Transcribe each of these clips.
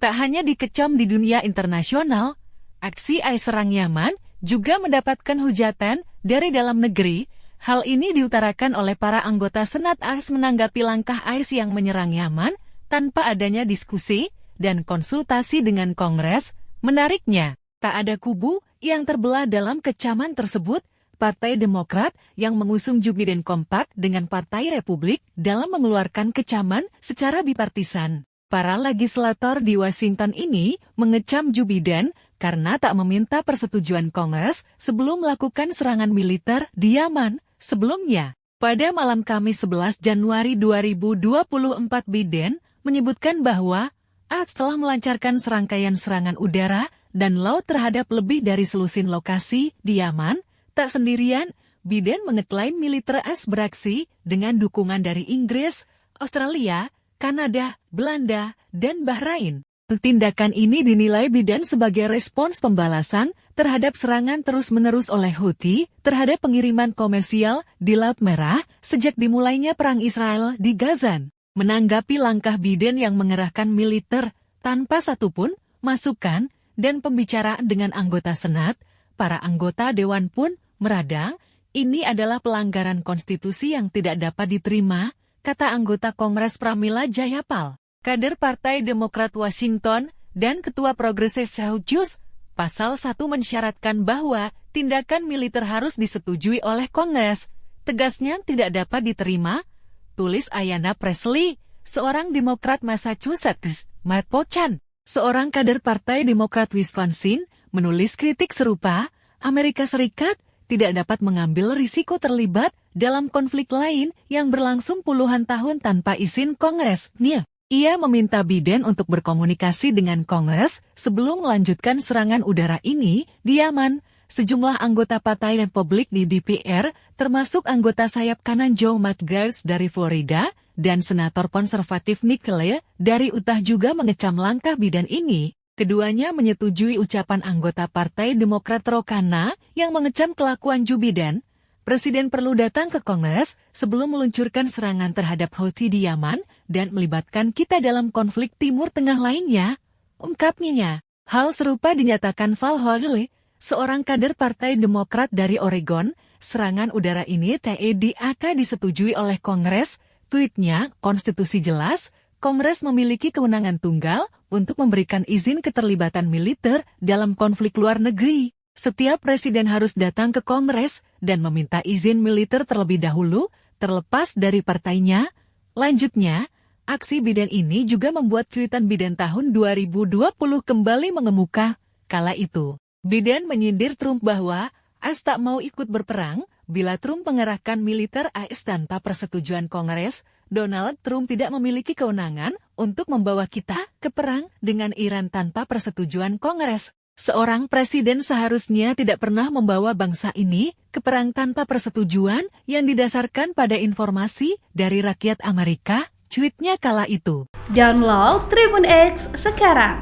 Tak hanya dikecam di dunia internasional, aksi AS serang Yaman juga mendapatkan hujatan dari dalam negeri. Hal ini diutarakan oleh para anggota Senat AS menanggapi langkah AS yang menyerang Yaman tanpa adanya diskusi dan konsultasi dengan Kongres. Menariknya, tak ada kubu yang terbelah dalam kecaman tersebut. Partai Demokrat yang mengusung Joe Biden kompak dengan Partai Republik dalam mengeluarkan kecaman secara bipartisan. Para legislator di Washington ini mengecam Joe Biden karena tak meminta persetujuan Kongres sebelum melakukan serangan militer di Yaman. Sebelumnya, pada malam Kamis 11 Januari 2024 Biden menyebutkan bahwa AS telah melancarkan serangkaian serangan udara dan laut terhadap lebih dari selusin lokasi di Yaman. Tak sendirian, Biden mengeklaim militer AS beraksi dengan dukungan dari Inggris, Australia, Kanada, Belanda, dan Bahrain. Tindakan ini dinilai Biden sebagai respons pembalasan terhadap serangan terus-menerus oleh Houthi terhadap pengiriman komersial di Laut Merah sejak dimulainya perang Israel di Gaza. Menanggapi langkah Biden yang mengerahkan militer tanpa satupun masukan dan pembicaraan dengan anggota Senat, para anggota Dewan pun meradang, ini adalah pelanggaran konstitusi yang tidak dapat diterima, kata anggota Kongres Pramila Jayapal, kader Partai Demokrat Washington, dan Ketua Progressive Caucus. Pasal 1 mensyaratkan bahwa tindakan militer harus disetujui oleh Kongres. Tegasnya tidak dapat diterima, tulis Ayanna Pressley, seorang Demokrat Massachusetts. Matt Pochan, seorang kader Partai Demokrat Wisconsin, menulis kritik serupa. Amerika Serikat tidak dapat mengambil risiko terlibat dalam konflik lain yang berlangsung puluhan tahun tanpa izin Kongresnya. Ia meminta Biden untuk berkomunikasi dengan Kongres sebelum melanjutkan serangan udara ini di Yaman. Sejumlah anggota Partai Republik di DPR, termasuk anggota sayap kanan Joe Mattgaetz dari Florida dan Senator konservatif Nick Clegg dari Utah juga mengecam langkah Biden ini. Keduanya menyetujui ucapan anggota Partai Demokrat Ro Khanna yang mengecam kelakuan Joe Biden. Presiden perlu datang ke Kongres sebelum meluncurkan serangan terhadap Houthi di Yaman dan melibatkan kita dalam konflik Timur Tengah lainnya, ungkapnya. Hal serupa dinyatakan Val Hoyle, seorang kader Partai Demokrat dari Oregon. Serangan udara ini tidak disetujui oleh Kongres. Tweetnya, konstitusi jelas, Kongres memiliki kewenangan tunggal untuk memberikan izin keterlibatan militer dalam konflik luar negeri. Setiap presiden harus datang ke Kongres dan meminta izin militer terlebih dahulu, terlepas dari partainya. Lanjutnya, aksi Biden ini juga membuat cuitan Biden tahun 2020 kembali mengemuka. Kala itu, Biden menyindir Trump bahwa AS tak mau ikut berperang bila Trump mengerahkan militer AS tanpa persetujuan Kongres. Donald Trump tidak memiliki kewenangan untuk membawa kita ke perang dengan Iran tanpa persetujuan Kongres. Seorang presiden seharusnya tidak pernah membawa bangsa ini ke perang tanpa persetujuan yang didasarkan pada informasi dari rakyat Amerika, cuitnya kala itu. Download Tribun X sekarang,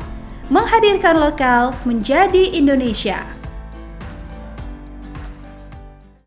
menghadirkan lokal menjadi Indonesia.